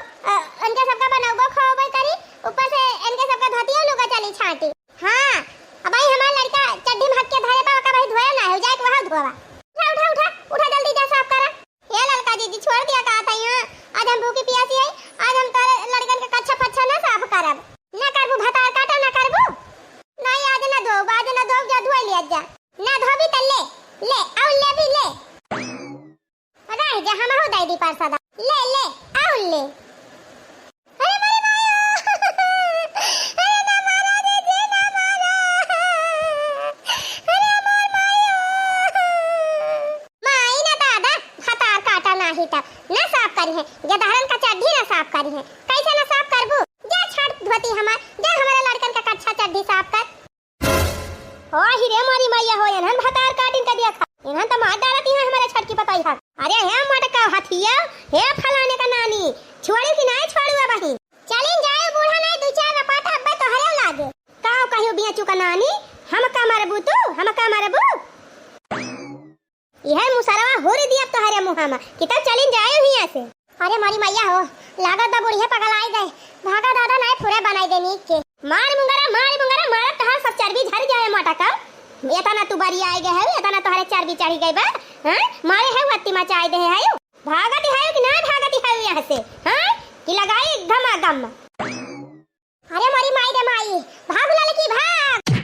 इनके सबका बनौबो खाओबो करी, ऊपर से इनके सबका धोतिया लुगा चली छाटी। हां अब भाई हमारा लड़का चड्डी में हट के धरे बा का भाई धोया ना हो जाए वहां धोवा। उठा जल्दी जा साफ करा। ये ललका दीदी छोड़ दिया का था, यहां आज हम भूखी प्यासी है, आज हम तारे लड़कन का कच्चा फच्चा ना साफ करब, ना करबू भतार काटा ना करबू नहीं, आज ना धो जा धोई लिया जा, ना धोबी त ले आओ ले भी ले रह जा, हम हो दाई दी पारसादा ले आओ ले। अरे मारे माया अरे ना मारा रे जे ना मारा, अरे मार माई ना दादा भतार काटा नाही त ना साफ करी है, गदहरन का चड्डी ना साफ करी है, कैसे ना साफ करबू, जा छाट धोती जा हमारे लड़कन का कच्चा चड्डी साफ कर। ओ ही रे मारी मैया हो, हम भतार काटिन का दिया खा, इन्हां त मार डालती है हमारे छट की पताई हां। अरे हे हम कि तब चलिन जाए हिया से। अरे मारी मैया हो, लागत बा बुढ़िया पगलाई गए, भागा दादा नहीं पूरे बनाई देनी के। मार मुंगरा मार तहार सब चर्बी झड़ जाए मोटा का। एतना तू बारी आई गए है, एतना तोहरे चर्बी चढ़ी गई बा। हां मारे है वत्ती मचाई दे है, भागती है कि ना भागती है यहां से? हां कि लगाई धमाधम। अरे मारी माई रे माई, भाग लड़की भाग।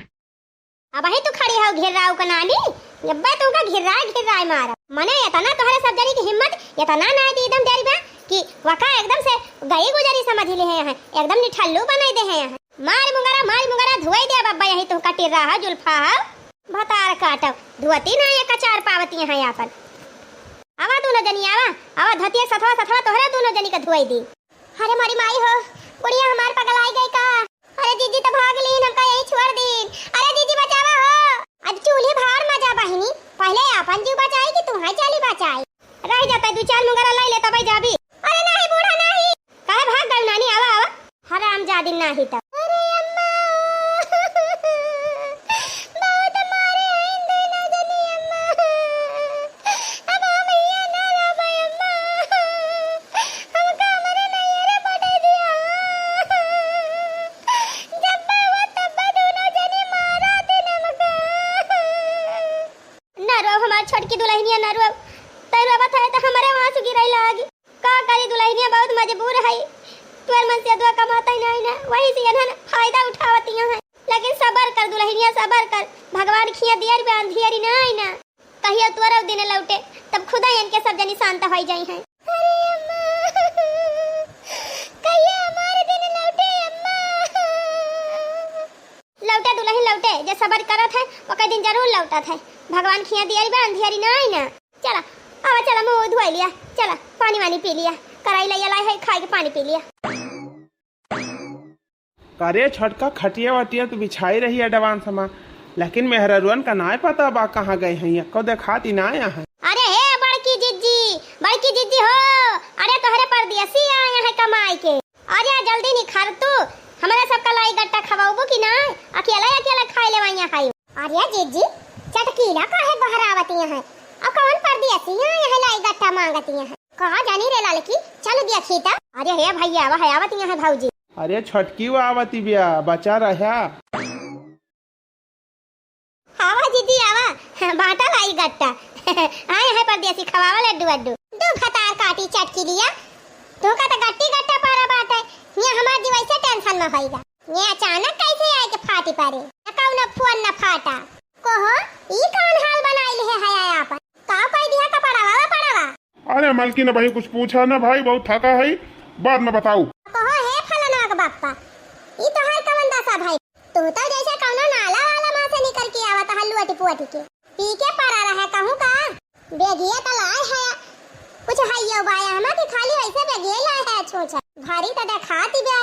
अब ही तू खड़ी हो घेर राव का नानी, जब्बे तू का घेर रहा मारा। मने एतना तोहरे सब जनी की हिम्मत एतना ना दी एकदम डरी बा कि वका एकदम से गई गुजरी समझ ले है, एकदम निठल्लू बनाई दे है। मार मुंगरा धुआई दे बब्बा, यही तू कटी रहा जुल्फा भतार काटव धुआती ना ये कचार पावती है अपन। आवा दोनों जनी आवा धतिया सथवा तोहरे दोनों जनी का धुआई दी। अरे मारी माई हो, बुढ़िया हमार पगलाई गई का। अरे दीदी तो भाग ली, हमका यही छोड़ दी। अरे दीदी बचावा हो, आज चूल्हे भार मजा बहिनी, पहले अपन जीव बचाई कि तुम्हारी चाली बचाई। रह जाता दो चार मुंगरा लाई लेता भाई जाबी। अरे नहीं बूढ़ा नहीं, काहे भाग गई नानी? आवा हराम जादी नाही तब। अरे अम्मा बहुत मारे इंदे ना जनी अम्मा, अब हम ये ना रबे अम्मा, हमका मरे नहीं रे बटे दिया। जब वो तब दोनों जनी मारा दिन हमका। ना रो हमार छोटकी दुल्हनिया ना रो, तैरो बात है तो हमारे वहां से गिरई लागी। का करी दुल्हनिया बहुत मजबूर है, तोर मन से दुआ कमाता ही नहीं ना, वही से इन्हन फायदा उठावती है। लेकिन सबर कर दुल्हनिया, सबर कर, भगवान खिया दियर पे अंधियरी नहीं ना, कहियो तोरा दिन लौटे तब खुदा इनके सब जनी शांत हो जाई है। अरे अम्मा कहियो हमारे दिन लौटे अम्मा। लौटे दुल्हन लौटे, जे सबर करत है ओके दिन जरूर लौटत है। भगवान खिया दियर पे अंधियरी नहीं ना। चला आवा चला मुंह धोई लिया, चला पानी वानी पी लिया, कराई लिया लाई है खाए के पानी पी लिया। अरे छटका खटिया वटिया तो बिछाई रही है एडवांस में, लेकिन मेहररुअन का ना पता बा कहाँ गए हैं, को देखाती ना आया है। अरे हे बड़की जिज्जी हो, अरे तोहरे पर दियसी आया है कमाई के। अरे जल्दी निखर तू, हमारा सबका लाई गट्टा खवाओबो कि ना? अकेला खाई ले वैया खाई। अरे जिज्जी चटकीला काहे बहरावती है, अब कौन पर दियसी आया है लाई गट्टा मांगती है? कहां जानी रे लड़की, चल दिया खीता। अरे हे भैया वह आवती है भौजी। अरे छटकी वो आवती बिया, बचा रहा। आवा दीदी आवा, बाटा लाई गट्टा आए है परदेसी खवावा लड्डू दो भतार काटी चटकी लिया। तो का गट्टी गट्टा पारा बात है, ये हमार जी वैसे टेंशन में होइगा। ये अचानक कैसे आए के फाटी पारे, कौन फोन न फाटा कोहो ई कौन हाल बनाइल है हया अपन का पाई दिया का पड़ावा। अरे मलकिन भाई कुछ पूछा ना भाई, बहुत थका है, बाद में बताऊ। कहो हे फलाना का बाप्पा, ई तो हाल कवन दशा भाई, तू तो जैसे कौनो नाला वाला मां से निकल के आवत हल्लुआ टिपुआटी के पी के पड़ा रहा कहूं का। बेगिया तो लाए है कुछ हाइयो बाया हम के खाली वैसे बेगिया लाए है छोचा भारी तो दिखाती बे।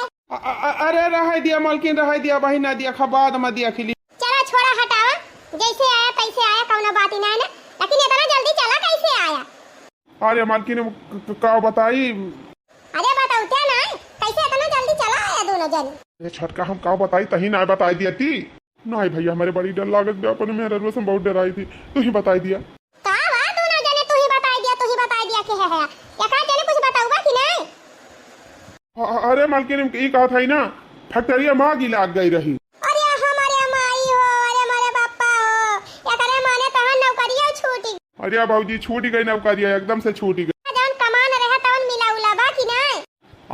अरे रह दिया मलकिन, रह दिया भाई, ना दिया बाद में दिया खिली। चला छोड़ा हटावा, जैसे आया कैसे आया कौनो बात ही ना, लेकिन इतना जल्दी चला कैसे आया? अरे मलकिन का बताई। अरे बताओ क्या ना, कैसे इतना जल्दी चला आया दोनों जन? ये छटका हम का बताई तही ना बताई दिया थी। नहीं भैया हमारे बड़ी डर लागत बे, अपन मेरे रोज बहुत डराई थी, तू ही बताई दिया। का वा दोनों जने तू ही बताई दिया के है या जने कुछ बताऊगा कि नहीं? अरे मलकिन ई कहा था ना, फैक्ट्रिया मां की लाग गई रही। अरे हमारे माई हो, अरे हमारे पापा हो, या करे माने तहन नौकरिया छूटी। अरे भौजी छूट गई नौकरिया, एकदम से छूट गई। जौन कमान रहे तौन मिला उला बा कि नहीं?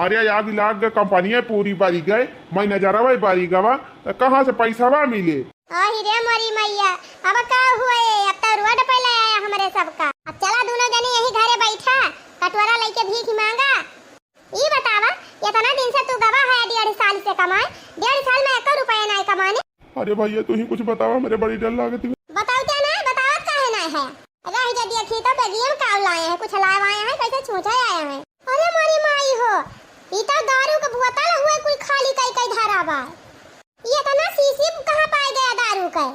अरे आग लाग गए, कंपनियां पूरी बारी गए, मैं नजारा भाई बारी गवा, कहाँ से पैसा बा मिले? अहि रे मरी मैया, अब का हुए, अब तो रोड पे ले आया हमारे सबका। अब चला दोनों जने यही घरे बैठा, कटोरा लेके भीख मांगा। ई बतावा, इतना दिन से तू गवा है 1.5 साल से कमाए, 1.5 साल में 1 रुपया नहीं कमाने। अरे भैया तू ही कुछ बतावा, मेरे बड़ी डर लागत। बताओ क्या ना, बतावत काहे ना है? रह जा दिया खेता पे गेम का लाए हैं, कुछ लाए हैं, कैसे छूटा आया है। अरे मरी माई हो, ई तो दारू का बोतल हुए कोई खाली कई धारा बा। ये तना सीसी कहां पाए गया दारू का?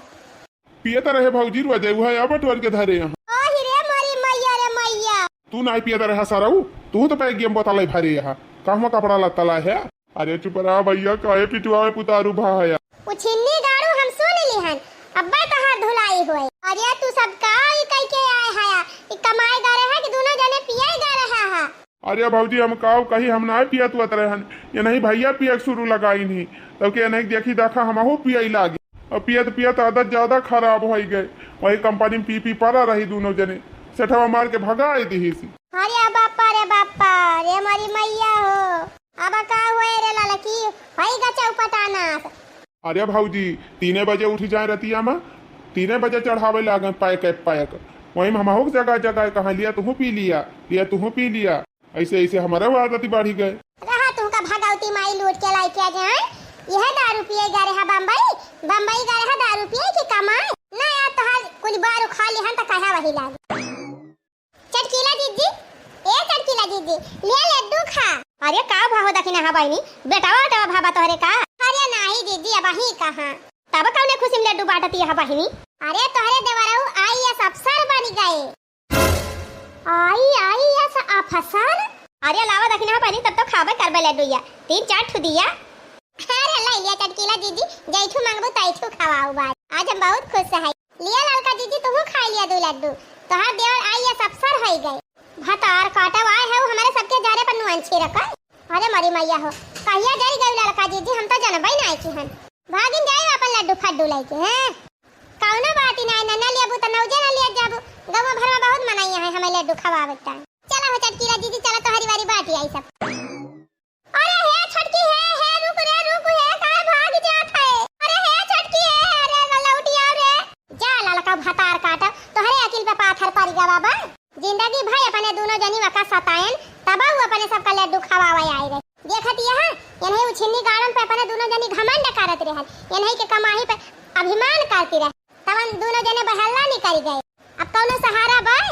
पियता रहे भौजी रुआ दे हुआ अब टोर के धरे यहां। ओहि रे मरी मैया रे मैया, तू नहीं पियता रहा साराऊ, तू तो पे गेम बोतल भरे यहां, कहवा कपड़ा लत्ता ला है। अरे चुप रहा भैया, काहे पिटवा में पुतारू भाया। उछिन्नी दारू हम सुन लिहन, अब्बा कहां धुलाई होए। अरे तू सब का ई कई के आए हाया, ई कमाए गरे है कि दोनों जने अरे भाजी हम काव कही हम ना पिया तुअत रहन ये नहीं भैया पिया शुरू लगाई नहीं तब के नहीं देखी देखा हमहू पिया लागे और पियत आदत ज्यादा खराब हो गए वही कंपनी में पी पड़ा रही दोनों जने सेठवा मार के भगा दी सी। अरे बापा रे मारी मैया हो अब का हुए रे लड़की होई गा चौपटाना। अरे भाजी 3 बजे उठ जाए रतिया में 3 बजे चढ़ावे लागे पैक वही में हमहू जगह जगह कहा लिया तुहू पी लिया ऐसे ऐसे हमारा आदत बढ़ी गए। रहा तुमका भगवती माई लूट के लाई के जाए यह दारू पिए जा रहा बम्बई जा रहा दारू पिए की कमाए ना यार तोहार कुछ बार खा लिहन त कहा वही लागे। चटकीला दीदी ले लड्डू खा। अरे का भाव दखिना हा बहिनी बेटावा भाबा तोहरे का। अरे नाही दीदी अब ही कहां तब कौने खुशी में लड्डू बांटती है बहिनी। अरे तोहरे देवराऊ आईएएस अफसर बन गए। आईएएस अफसर अरे लावा दखिना हा बहिनी तब तो खाबे करबे लड्डू या 3-4 ठु दिया। अरे ले लिया चटकीला दीदी जैठू मांगबो तैठू खवाओ बात आज हम बहुत खुश है। लिया ललका दीदी तुम खा लिया 2 लड्डू तोहार देवर आईएएस अफसर है गए। भतार काटा आए है हमारे सबके जारे पर नुआंछी रखा। अरे मरी मैया हो कहिया जाई गई ललका दीदी हम तो जनबई नहीं की हन भागिन जाए अपन लड्डू फड्डू लेके हैं कौनो बात नहीं न लिया बुत नौजे न लिया जाबो गांव भर में बहुत मनाई है हमें लड्डू खवावे टाइम। चला हो चटकीला दीदी चला तो हरी वारी बाटी आई सब। अरे हे छटकी है रुक है काहे भाग जात है। अरे हे छटकी है अरे लौटी आओ रे जा ललका भतार काटा तोहरे अकिल पे पाथर पड़ गया बाबा। जिंदगी भाई अपने दोनों जनी वका सतायन तबा हुआ अपने सबका लड्डू खवावे आई रे देखत यहां यही उछिन्नी गार्डन पे अपने दोनों जनी घमंड करत रहल यही के कमाई पे अभिमान करती रहे तवन दोनों जने बहल्ला नहीं कर गए। अब कौनो सहारा बाय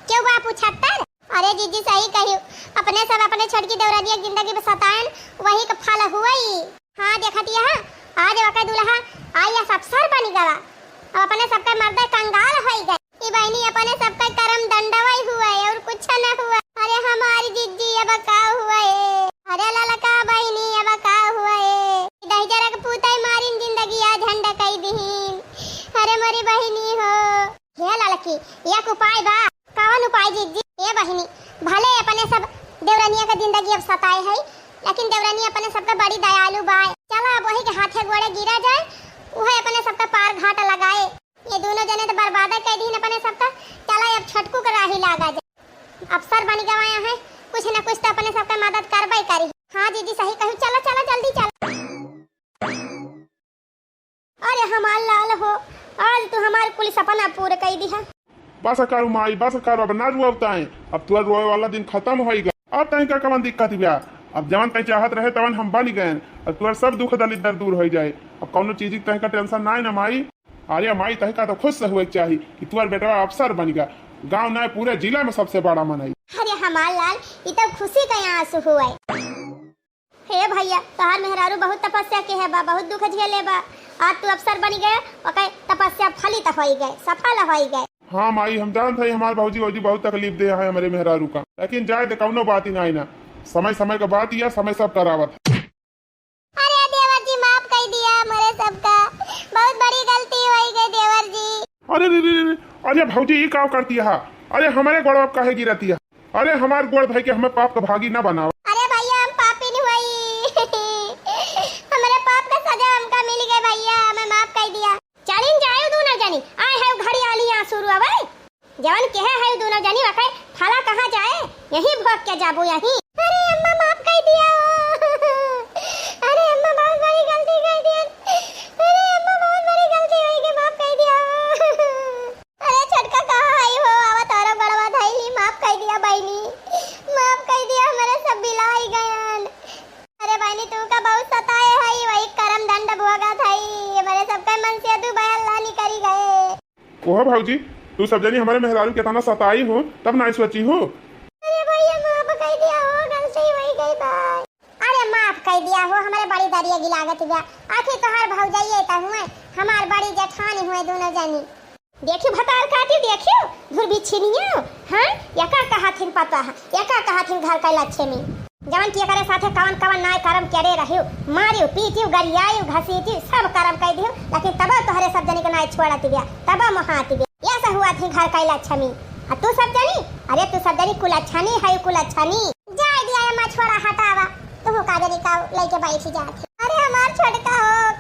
क्यों बा 75। अरे जीजी सही कही अपने सब अपने छटकी देवरा दिया जिंदगी में सतायन वही का फल हुआ ही। हां देखत यहां आज वका दुल्हा आईएएस अफसर बन गया अब अपने सबका मर्द कंगाल हो गए। ई बहनी अपने सबका कर्म दंडवाई हुआ है और कुछ न हुआ। अरे हमारी जीजी अब का हुआ है। अरे ललका बहनी अब का हुआ है दही जरा के पूताई मारिन जिंदगी आ झंडा कई दीन। अरे मरी बहनी हो हे ललकी एक उपाय बा कौन उपाय जीजी। ए बहनी भले अपने सब देवरानिया का जिंदगी अब सताए है लेकिन देवरानी अपने सबका बड़ी दयालु बा। चला अब वही के हाथे गोड़े गिरा जाए वह अपने सबका पार घाट लगाए। ये दोनों जने तो बर्बाद कर दी अपने सबका। चला अब छटकू का राही लागा जाए अफसर बन गवाया है कुछ न कुछ तो अपने सबका मदद करबई करी। हां जीजी सही कहू चला जल्दी चल। अरे हमार लाल हो आज तू हमारे कुल सपना पूरे कर दी है। बस करो माई बस करो अब ना रुआवता है अब तुअर रोए वाला दिन खत्म हो गया। अब तई का कवन दिक्कत बिया अब जवन तई चाहत रहे तवन हम बन गए अब तुअर सब दुख दलित दूर हो जाए। अब कौनो चीज तई का टेंशन ना है ना माई। अरे माई तही का तो खुश से हुए चाहिए कि तुअर बेटा अफसर बन गया गांव ना पूरे जिला में सबसे बड़ा मनाई। अरे हमार लाल ये तो खुशी का आंसू हुआ। हे भैया तोहार मेहरारू बहुत तपस्या के है बा बहुत दुख झेले बा आज तू अफसर बन गए और तपस्या फलित हो गए सफल हो गए। हाँ माई हम जानते हैं हमारे भाजी बहुत तकलीफ दे है हमारे मेहरारू का लेकिन जाए तो कौनो बात ही ना समय का बात ही समय सब करावत। अरे देवर जी माफ कर दिया हमारे सबका बहुत बड़ी गलती हो गई देवर जी। अरे भाजी ये क्या करती है। अरे हमारे गोड़ काहे गिरती है। अरे हमारे गोड़ भाई के हमें पाप का भागी ना बनाओ। अरे भैया हम पापी नहीं हुई हमारे पाप का सजा हमका मिल गई भैया हमें माफ कर दिया। चलिन जाए दोनों जनी आए है घड़ी आली आंसू रुआवे जवन के है दोनों जनी वकै थाला कहां जाए यही भोग के जाबो यही। अरे अम्मा माफ कर दिया। अरे अम्मा बहुत बड़ी गलती कर दी। अरे अम्मा बहुत बड़ी गलती हुई के माफ कर दिया। अरे छटका कहां आई हो आवा तारा बड़वा धाईली माफ कर दिया बहनी माफ कर दिया हमारे सब बिलाई गयन। अरे बहनी तू का बहुत सताए है वही करम दंड भोगा थाई हमारे सबका मन से तू बयाला नहीं करी गए। ओह भाजी तू सब जनी हमारे मेहरारू के तना सताई हो तब ना सोची हो। अरे भैया माफ कर दिया हो गलती हुई गई बात। अरे माफ कर दिया हो हमारे बड़ी दरिया की लागत गया आखिर तोहार भौजाइए त हुए हमार बड़ी जेठानी हुए दोनों जनी। देखियो भतार काटी देखियो धुर बिछिनियो हां यका कहाथिन पता है यका कहाथिन घर का लक्ष्मी जवन के करे साथे कवन कवन नाय कर्म करे रहियो मारियो पीटियो गरियायो घसीटियो सब कर्म कर दियो लेकिन तब तोहरे सब जनी के नाय छोड़त गया तब महात गया ऐसा हुआ थी घर का लक्ष्मी। तू सब जानी? अरे तू सब जानी कुल अच्छा नहीं है, कुल अच्छा नहीं। जाए दिया ये मछुआरा हटावा, तू का जानी का लेके बैठ जाती। अरे हमार छोटका हो